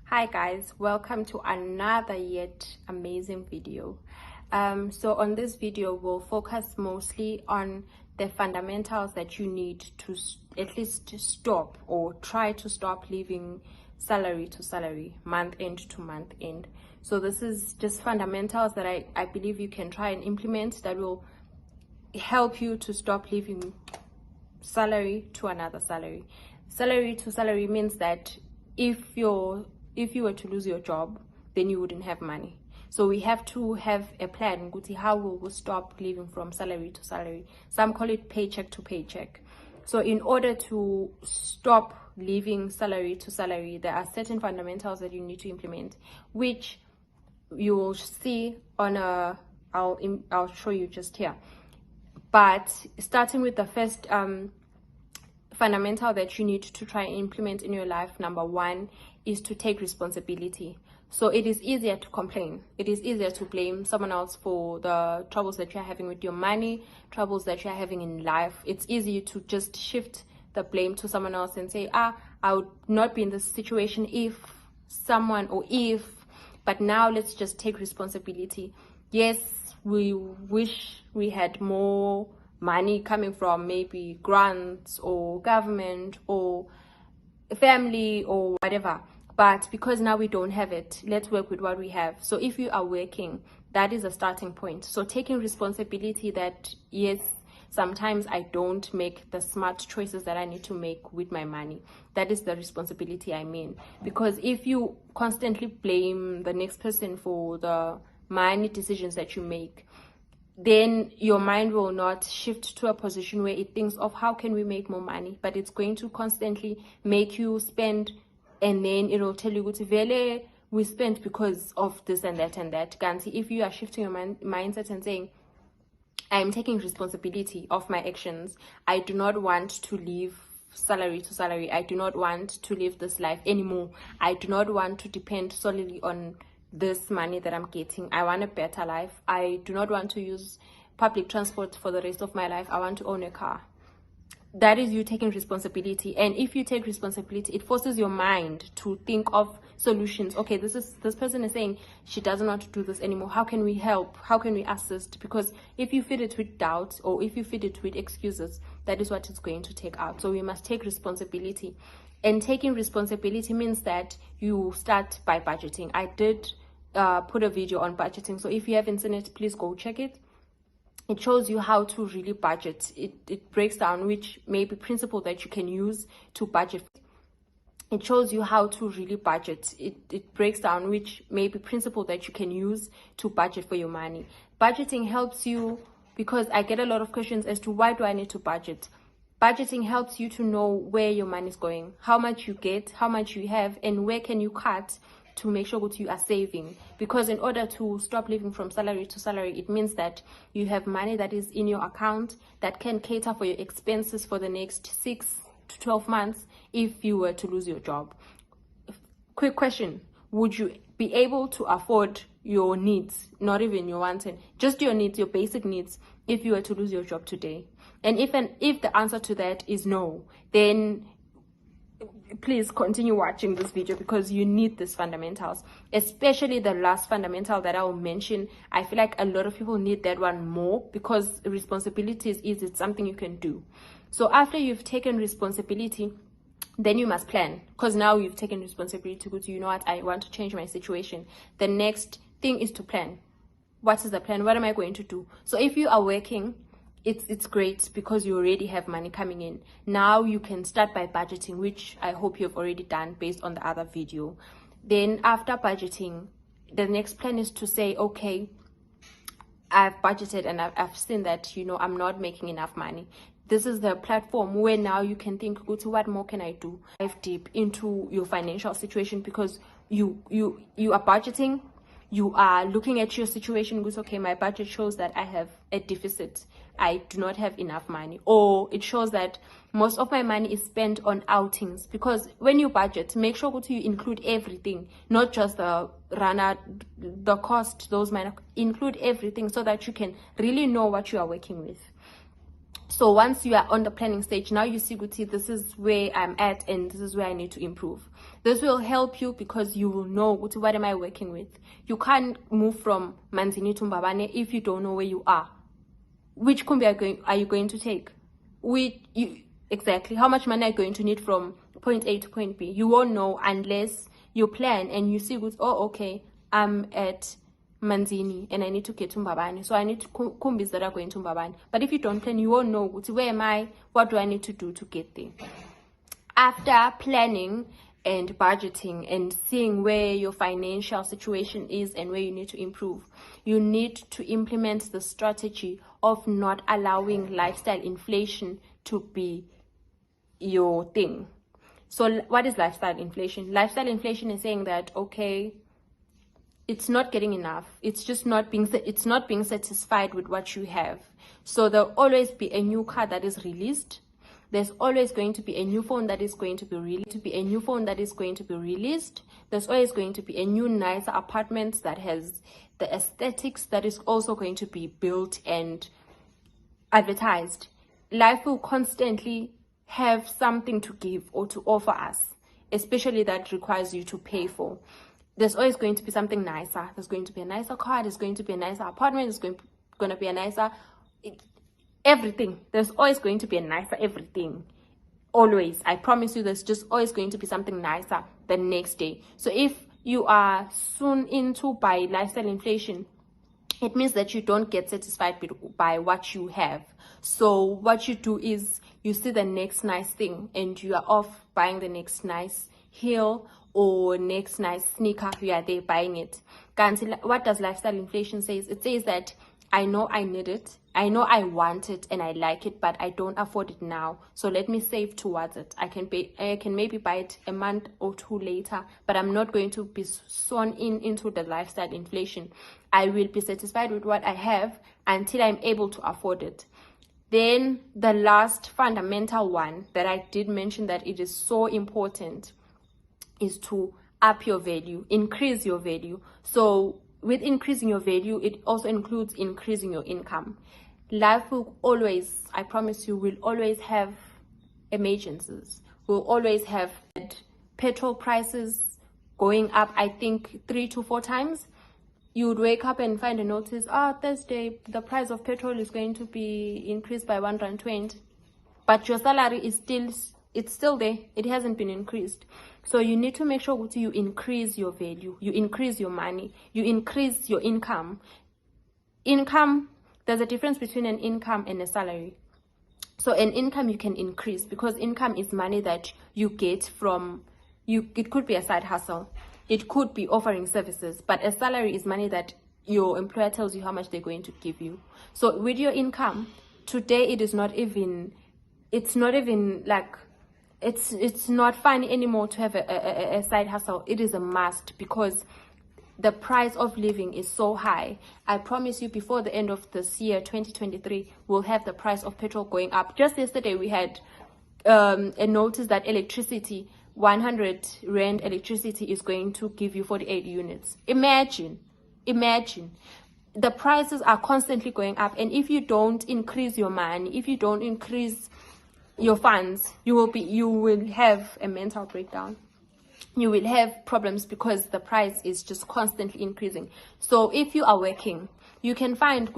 Hi guys, welcome to another yet amazing video. So on this video we'll focus mostly on the fundamentals that you need to at least stop or try to stop living salary to salary, month end to month end. So this is just fundamentals that I believe you can try and implement that will help you to stop living salary to another salary. Salary to salary means that if you were to lose your job, then you wouldn't have money. So we have to have a plan. How will we stop living from salary to salary? Some call it paycheck to paycheck. So in order to stop living salary to salary, there are certain fundamentals that you need to implement, which you will see on I'll show you just here. But starting with the first fundamental that you need to try and implement in your life, number one, is to take responsibility. So it is easier to complain. It is easier to blame someone else for the troubles that you're having with your money, troubles that you're having in life. It's easy to just shift the blame to someone else and say, I would not be in this situation if someone or if, but now let's just take responsibility. Yes, we wish we had more money coming from maybe grants or government or family or whatever, but because now we don't have it, let's work with what we have. So if you are working, that is a starting point. So taking responsibility that yes, sometimes I don't make the smart choices that I need to make with my money. That is the responsibility I mean. Because if you constantly blame the next person for the money decisions that you make, then your mind will not shift to a position where it thinks of how can we make more money, but it's going to constantly make you spend, and then it will tell you vele we spent because of this and that and that. Ganti, if you are shifting your mindset and saying, I am taking responsibility of my actions, I do not want to live salary to salary, I do not want to live this life anymore, I do not want to depend solely on this money that I'm getting, I want a better life, I do not want to use public transport for the rest of my life, I want to own a car. That is you taking responsibility. And if you take responsibility, it forces your mind to think of solutions. Okay, this person is saying she doesn't want to do this anymore, how can we help, how can we assist? Because if you feed it with doubt or if you feed it with excuses, that is what it's going to take out. So we must take responsibility. And taking responsibility means that you start by budgeting. I did put a video on budgeting, so if you haven't seen it, please go check it. It shows you how to really budget. It breaks down which maybe principle that you can use to budget. It shows you how to really budget. It breaks down which maybe principle that you can use to budget for your money. Budgeting helps you, because I get a lot of questions as to why do I need to budget. Budgeting helps you to know where your money is going, how much you get, how much you have, and where can you cut to make sure that you are saving. Because in order to stop living from salary to salary, it means that you have money that is in your account that can cater for your expenses for the next 6 to 12 months if you were to lose your job. Quick question, would you be able to afford your needs, not even your wants, just your needs, your basic needs, if you were to lose your job today? And if the answer to that is no, then please continue watching this video, because you need these fundamentals, especially the last fundamental that I will mention. I feel like a lot of people need that one more, because responsibility is something you can do. So after you've taken responsibility, then you must plan, because now you've taken responsibility to go to, you know what, I want to change my situation. The next thing is to plan. What is the plan? What am I going to do? So if you are working, it's great because you already have money coming in. Now you can start by budgeting, which I hope you've already done based on the other video. Then after budgeting, the next plan is to say, okay, I've budgeted and I've seen that, you know, I'm not making enough money. This is the platform where now you can think, go to what more can I do? Dive deep into your financial situation, because you are budgeting. You are looking at your situation, goes, okay, my budget shows that I have a deficit, I do not have enough money, or it shows that most of my money is spent on outings. Because when you budget, make sure you include everything, not just the runner, the cost, those minor, include everything, so that you can really know what you are working with. So once you are on the planning stage, now you see, this is where I'm at and this is where I need to improve. This will help you because you will know what am I working with. You can't move from Manzini to Mbabane if you don't know where you are. Which kumbi are you going to take? Exactly how much money are you going to need from point A to point B? You won't know unless you plan and you see, oh, okay, I'm at Manzini and I need to get to Mbabane, so I need to kumbis that are going to Mbabane. But if you don't plan, you won't know where am I, what do I need to do to get there. After planning and budgeting and seeing where your financial situation is and where you need to improve, you need to implement the strategy of not allowing lifestyle inflation to be your thing. So what is lifestyle inflation? Lifestyle inflation is saying that, okay, it's not getting enough. It's just not being satisfied with what you have. So there'll always be a new car that is released. There's always going to be a new phone that is going to be released. There's always going to be a new nicer apartment that has the aesthetics that is also going to be built and advertised. Life will constantly have something to give or to offer us, especially that requires you to pay for. There's always going to be something nicer. There's going to be a nicer car. There's going to be a nicer apartment. There's going to be a nicer everything. There's always going to be a nicer everything. Always. I promise you, there's just always going to be something nicer the next day. So if you are soon into by lifestyle inflation, it means that you don't get satisfied by what you have. So what you do is you see the next nice thing and you are off buying the next nice heel or next nice sneaker. You are there buying it. What does lifestyle inflation say? It says that I know I need it, I know I want it and I like it, but I don't afford it now. So let me save towards it. I can maybe buy it a month or two later, but I'm not going to be sewn into the lifestyle inflation. I will be satisfied with what I have until I'm able to afford it. Then the last fundamental one that I did mention that it is so important is to up your value, increase your value. So with increasing your value, it also includes increasing your income. Life will always, I promise you, will always have emergencies. We'll always have petrol prices going up, I think 3 to 4 times. You would wake up and find a notice, Thursday, the price of petrol is going to be increased by 1.20. But your salary is still there. It hasn't been increased. So you need to make sure you increase your value, you increase your money, you increase your income. There's a difference between an income and a salary. So an income you can increase because income is money that you get from you. It could be a side hustle. It could be offering services, but a salary is money that your employer tells you how much they're going to give you. So with your income, today it's not fun anymore to have a side hustle. It is a must because the price of living is so high. I promise you, before the end of this year, 2023, we'll have the price of petrol going up. Just yesterday, we had a notice that electricity, 100 rand electricity is going to give you 48 units. Imagine. The prices are constantly going up, and if you don't increase your money, if you don't increase your funds, you will have a mental breakdown. You will have problems because the price is just constantly increasing. So if you are working, you can find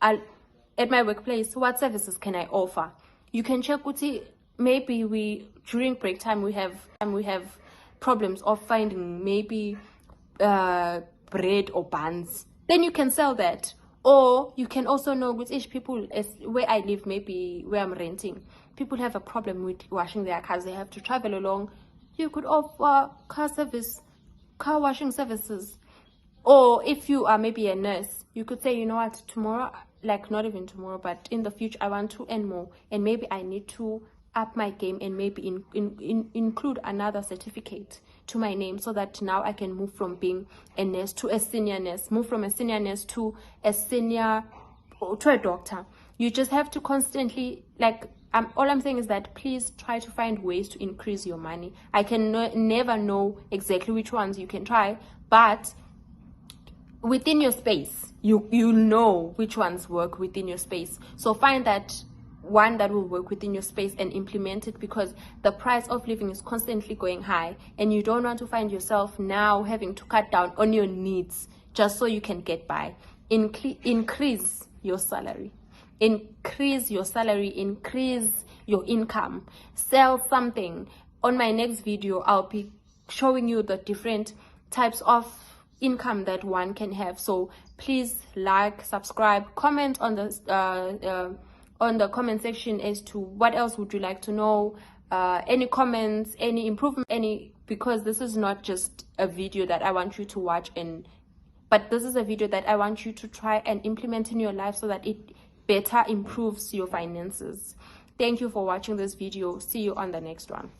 at my workplace, what services can I offer? You can check maybe during break time we have problems of finding maybe bread or buns. Then you can sell that. Or you can also know with each people, where I live, maybe where I'm renting, people have a problem with washing their cars. They have to travel along. You could offer car washing services. Or if you are maybe a nurse, you could say, you know what, tomorrow, like not even tomorrow, but in the future, I want to earn more. And maybe I need to up my game and maybe include another certificate to my name so that now I can move from being a nurse to a senior nurse, move from a senior nurse to a doctor. You just have to constantly, all I'm saying is that please try to find ways to increase your money. I can never know exactly which ones you can try, but within your space, you know which ones work within your space. So find that one that will work within your space and implement it, because the price of living is constantly going high and you don't want to find yourself now having to cut down on your needs just so you can get by. Increase your salary, increase your income, sell something. On my next video, I'll be showing you the different types of income that one can have. So please like, subscribe, comment on the comment section as to what else would you like to know, any comments, any improvement, because this is not just a video that I want you to watch, but this is a video that I want you to try and implement in your life so that it better improves your finances. Thank you for watching this video. See you on the next one.